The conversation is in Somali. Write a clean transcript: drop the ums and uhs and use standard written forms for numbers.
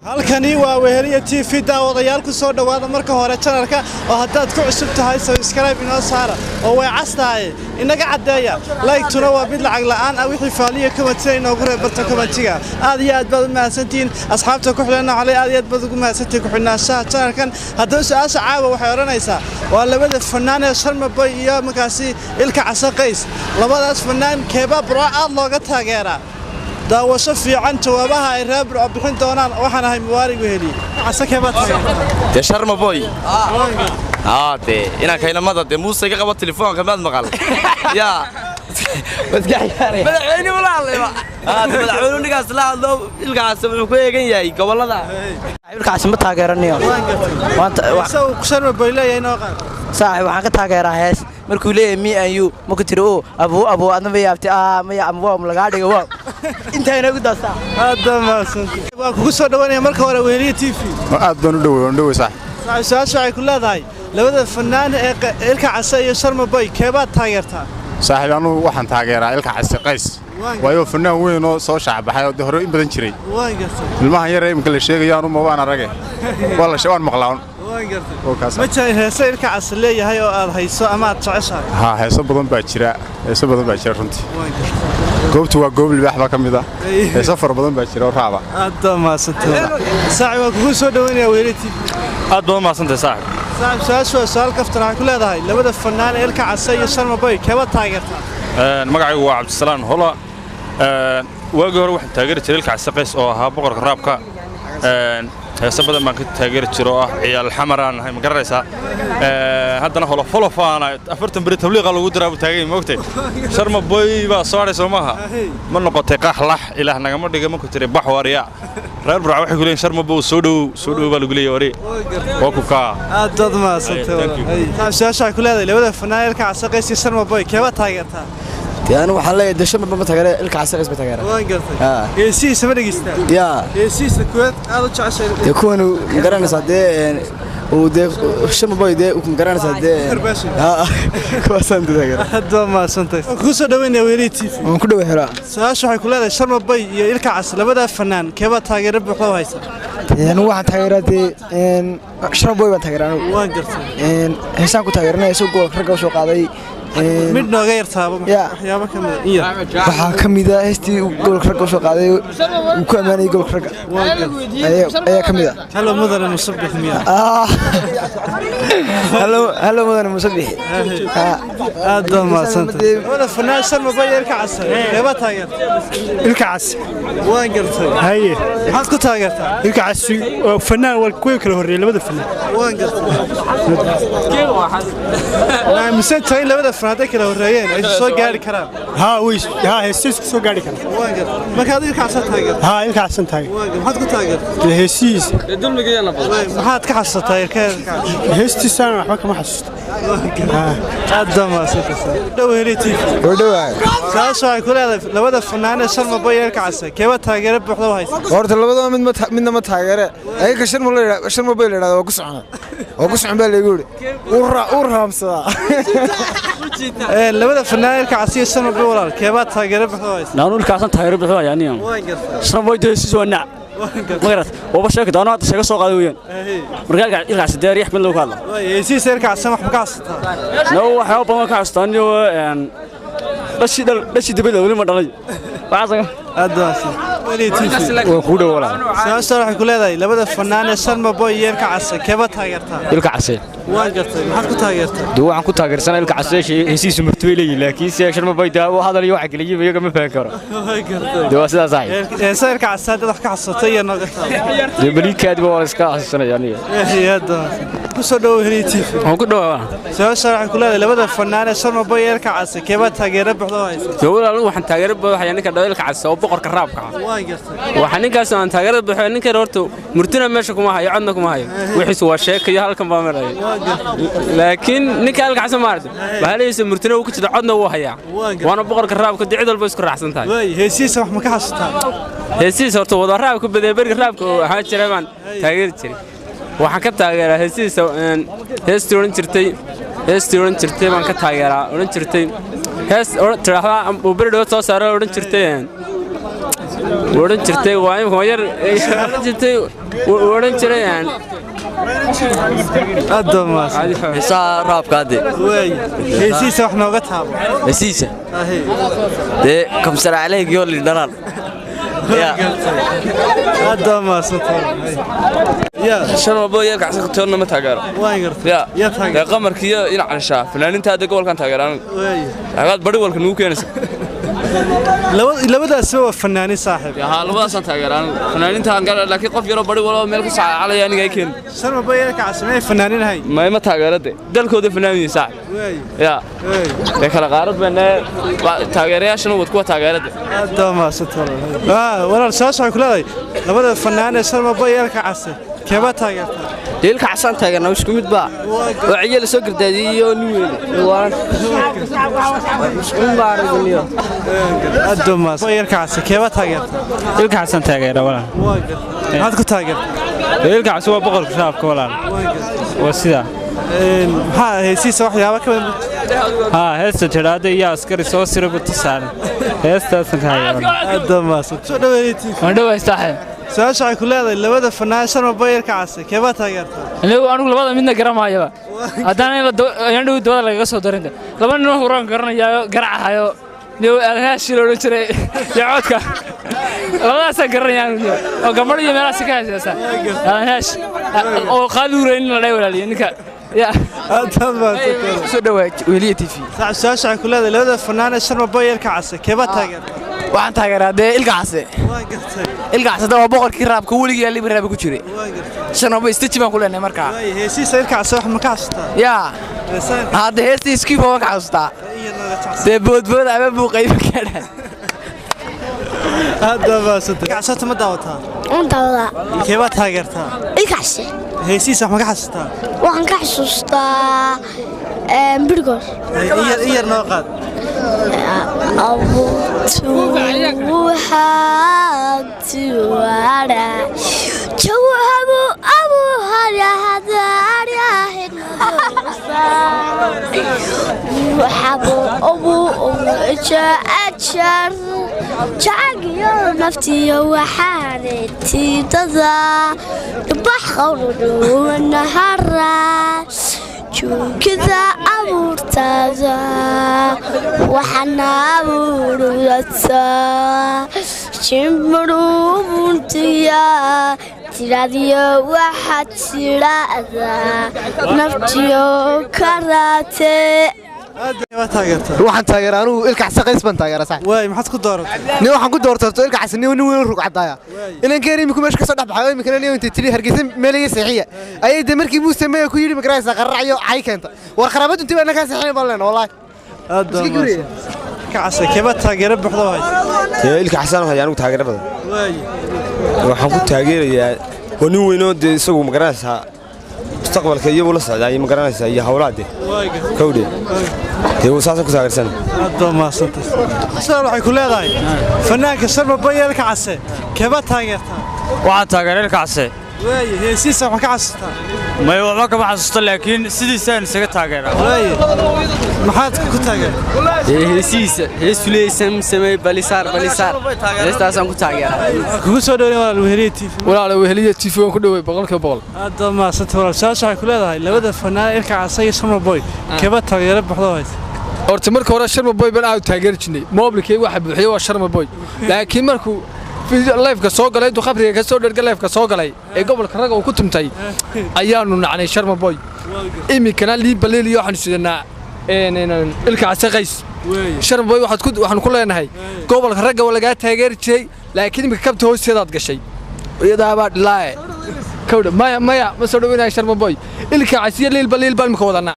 halkani waa Weheliyada TV daawadayaal ku soo dhawaada marka hore channelka oo haddaad ku cusub tahay subscribe inoo saara oo way castaay inaga cadeeya like tuna waa mid lacag la'aan ah wixii faaliyo comment inoogu reebarta commentiga aad iyo aad baad u mahadsantiin asxaabta ku xidhan aad iyo aad baad ugu mahadsantiin ku xidhnaanshaha channelkan haddii su'aasha caawa waxay oranaysaa waa labada fanaan ee Sharma Boy iyo markaasi Ilka Casa Qays labadaas fanaan keeba bro aad looga taageeraa daawasho fiican jawaabaha ay reeb bixin doonaan waxaan ahay muwaarig weheli casakeba de Sharma Boy de ina kaynamada de Muuse iga qabo telefoonka maad maqal ya madaxweyne walaalay madaxweyne nigaas la hadlo Ilka Casa wuxuu ku eegan yahay gobolada Ilka Casa ma taageeranayo maanta Sharma Boy leeyahay noo qaad saaxiib waxaan ka taageeraa hees markuu leeyahay me and you ma ku tiro abu adna ma yaabti ma yaab waa laga dhigo waa inta inagu daasta hadda ma santi waa kugu soo dhawaanaya marka hore Weheliyada TV aad baan u dhaweey sax su'aasha ay ku leedahay labada fanaan ee Ilka Casa iyo Sharma Boy keeba taageertaa saaxiib anu waxaan taageeraa Ilka Casa Qays waayo fanaan weyn oo soo shacbaxay oo hore in badan jiray waan gartay ilmaha yar ee imka la sheegayo anu ma waan aragay wala shawaan maqlaan ma jira heeso Ilka Casa leeyahay oo aad hayso ama aad jeceshahay heeso badan baa jira runtii goobtu waa goob libaax ba kamid ah heeso far badan baa jira oo raaba aad ma santaa saaxiib waa kugu soo dhawaanaya Weheliyada TV aad baa ma santaa saaxiib su'aal kaftan waxay ku leedahay labada fanaan ee Ilka Casa iyo Sharma Boy keeba taageertaa magacaygu waa Cabdisalaan Hola waagi hore waxaan taageeri jiray Ilka Casa Qays oo ahaa boqorka raabka heeso badan baan ka taageeri jiray oo ah ciyaal xamaraan ahay ma garanaysaa haddana holo folofaana 40 bari tabliiqa lagu diraa taagay moogtay Sharma Boy baa soo haray Soomaha ma noqotay qaxlax ilaah nagama dhiga ma ku tiray bax wariya reer burca waxay ku leeyeen Sharma Boy soo dhow baa lagu leeyahay waa ku ka aad dad ma santaa su'aasha ku leedahay labada fanaan Ilka Casa Qays iyo Sharma Boy keeba taageertaa يعني وحلا يدشم بما تغير Ilka Casa Qays بتغير وين قلت يسي سمدقيستا يا يسي سكوت هذا جعش يكونوا قرنا صدق وده Sharma Boy ده وقرنا صدق كوسان تغير هذا ما سنتي كوسو دوين يا Weheliyada TV كله وحلا سؤال waxay ku leedahay Sharma Boy iyo Ilka Casa labada fanaan keeba taageero buuxda haysa يعني واحد تغيرتي إن Sharma Boy بتغير وين قلت إن حسام كتغيرنا يسوق جول خرج وسوق هذا mid nooga yartaaba waxyaabo kamid iyo waxa kamid ah heestii goolka rag soo qaaday uu ku amaanay goolka rag ayaa kamid ah halo mudan musabbix miya halo mudan musabbix aad ma santay wala fanaan Sharma Boy Ilka Casa keeba taageerta Ilka Casa waan gartay haye maxaad ku taageertaa Ilka Casa fanaan wal kuwa kala horeeyay labada fanaan waan gartay مسنتين لبدا فرادة كلا وريين أي سو قاري كلام ها ويش ها هسيس سو قاري كلام واجد ما كان Ilka Casa تاجر ها Ilka Casa تاجر واجد ما حد تاجر هسيس dul migayna bad ما حد كحصة تاجر كذا هستي سنة waxba ma xasuusto هذا ما سنتين لو Weheliyada TV ودواء ساس واي كلها لبدا فنان Sharma Boy Ilka Casa كيف تاجر بحضر هاي horta labadaba midna ma taageere ayaga Sharma Boy leeyahay oo ku socon baa leeyahay uu raamsada labada fanaan Ilka Casa iyo Sharma Boy walaal keeba taageero buuxda haysa naanu Ilka Casa taageero buuxda yani Sharma Boy deesis wana magarat oo basheek doona hada sheega soo qaaday weeyaan marka Ilka Casa deeriix mid loo kala يسي Ilka Casa wax ka hastaa no waxa badan ka hastaan iyo bashi dibada wali ma dhalay waxa أدرس Weheliyada TV وكوده ولا سؤال waxay ku leedahay labada fanaan ee Sharma Boy iyo Ilka Casa keeba taageertaa Ilka Casa waan gartay maxaad ku taageertaa duu waxaan ku taageersanaa Ilka Casa hesiisu martooyay laakiin si Sharma Boy daa hadal iyo wax kale iyaga ma fahmi karo waan gartay duu sidaas ah Ilka Casa dad wax ka xasatay iyo noqotay dee baliikaad waa iska xasuusanaya aniga hada ku soo dhaw Weheliyada TV waxaan ku dhawaa su'aal waxay ku leedahay labada fanaan ee Sharma Boy iyo Ilka Casa keeba taageero buuxda haysa dawladda waxaan taageero buuxda ninka Ilka Casa oo boqorka raabka waan gartay waxaan ninkaas aan taageero buuxda ninka horto murtina meesha kuma hayo codna kuma hayo wixiis waa sheekay halkan baa maray laakiin ninka Ilka Casa maartay bahaleeysa murtina uu ku jiro codna uu hayaa waana boqorka raabka dicid walba isku raacsan tahay way heesiisa wax ma ka xasuustaa heesiisa horto wada raabka baday bariga raabka waxa jiray baan taageeri jiray waxaan ka taageeraa heesiisa heestii oran jirtay baan ka taageeraa oran jirtay hees tiraahdaa uu bariga soo saaray oran jirtay ودن جرتي وايم هوير جرتي ودن جريان الدماس حساب راب قادي وي هيسيسه wax nooga taabo hesiisa de kamsar عليك يقول لي دلال يا الدماس يا sharma boy yar kacsan toonna ma taageero waan gartay ya taageero qamarkiyo in canshaa fanaaninta hada gobolkan taageeraan way agaad bari walka nugu keenaysa labadaas waa fanaani saaxiib ha labadaasaan taageeraan fanaaninta aan gaar laakiin qof yaro bari walaal meel ku saacalaya aniga ay keen sharma boy yar kacsan fanaanin hay ma taageerade dalkooda fanaanin saaxiib way ya ee kala qaarad bana taageerayaashana wad kuwa taageerade الدماس walaal soo socod kuleeday labada fanaan ee sharma boy yar kacsan keeba taageertaa deelka xasan taageerna isku mid baa wacyi la soo gardaadiyo nin weyn waan isku baaragniyo الدماس boy yar kacsan keeba taageertaa deelka xasan taageera walaal maxaad ku taageertaa deelka xasan waa boqolka shacabka walaal waa sida maxaa heesiisa waxyaabo ka mid ها هسه تراده يا عسكري سو سيره بتصار هسه تنهاي الدماس soo dhaweeytii waan dhawaay saaxiib soo socod kuleeday labada fanaan sharma boy yar kacsan keeba taageertaa anigu labada midna garamaayaba hadaan ayaan dhow dawada laga soo darin laba nin horaan garanayo garacayo niyo alhaashi loo jiray yaadka labadaas garanayaan oo gabadh iyo meelaha ka haysa alhaash oo qaluureyn la dhaawaliyo ninka يا الدماس soo dhawaaj weliya TV soo socod kuleeday labada fanaan sharma boy yar kacsan keeba taageertaa waxaan taageeraa de ilka xase waan gartay ilka xase waa boqorkii raabka weliga liib raab ku jiray waan gartay shan oo istaji baan ku leenahay markaa way heesiisa yar kacsan wax ma ka hastaa ya hada heestii iskiif oo ka xasuustaa de boodbood ama buuqayba kaadhan الدماس kacsan ma daawataa dawada keeba taageertaa ilkaasi heesiisa wax ma ka hastaa waxaan ka xasuustaa birgos yar noo qaad نفتي وحالي تضا بحر ونهار كذا أمرتازا وحنا أمرتازا شمرو منتيا تراديا واحد ترادا نفتيو كراتي waxaan taageeraa anigu ilka xasan qays baan taageeraa sax way maxaad ku dooratay nin waxaan ku doortay ilka xasan nin weyn rug cadaaya inaan geeri iminku meesha ka soo dhaxbaxay imikana nin inta tiri hargeysa meelay saxiiya ayay de markii muuse meey ku yiri magaraysa qaracyo ay keenta war qaraabad intii baan ka saxiin baan leenahay wallahi kacsan keeba taageero buuxda way ilka xasan waxay anigu taageero badan way waxaan ku taageerayaa nin weyn oo isagu magaraysa mustaqbalka iyo wala socdaay magaraysa iyo hawlaade kowde dee wasaasa ku taageersan الدماس asal waxay ku leedahay fanaanka sharma boy yar kacsan keeba taageertaa waxaan taageeraa ilka xasan way heesiisa wax ka hastaa ما يوضع كم حسست لكن سيدي سان سكت تاجر. محاد كنت تاجر. هسيس هسوليسم سمي بليسار هستاسم كنت تاجر. كوسو دوني ولا الوهلية تيف. ولا الوهلية تيف كله بقول كبول. هذا ما ستورا شاشة كل هذا لو فنان إركع عصي سمر بوي كيف تاجر بحضايت. horta marka hore sharma boy baan aad taageer jirnay mobilkay waxa buuxiyo waa sharma boy laakiin markuu live ka soo galay intuu qabriga ka soo dherga live ka soo galay ee gobolka raga uu ku tumtay ayaanu nacnay sharma boy imikana liin baleeliyo waxaan sidana ilka asaqays sharma boy waxaan ku leenahay gobolka raga waa laga taageer jiray laakiin imika kabta hoosteeda aad gashay iyada baa dhilaa kawda maya ma soo dhaweynaa sharma boy ilka asiya liin baleel baan ka wadana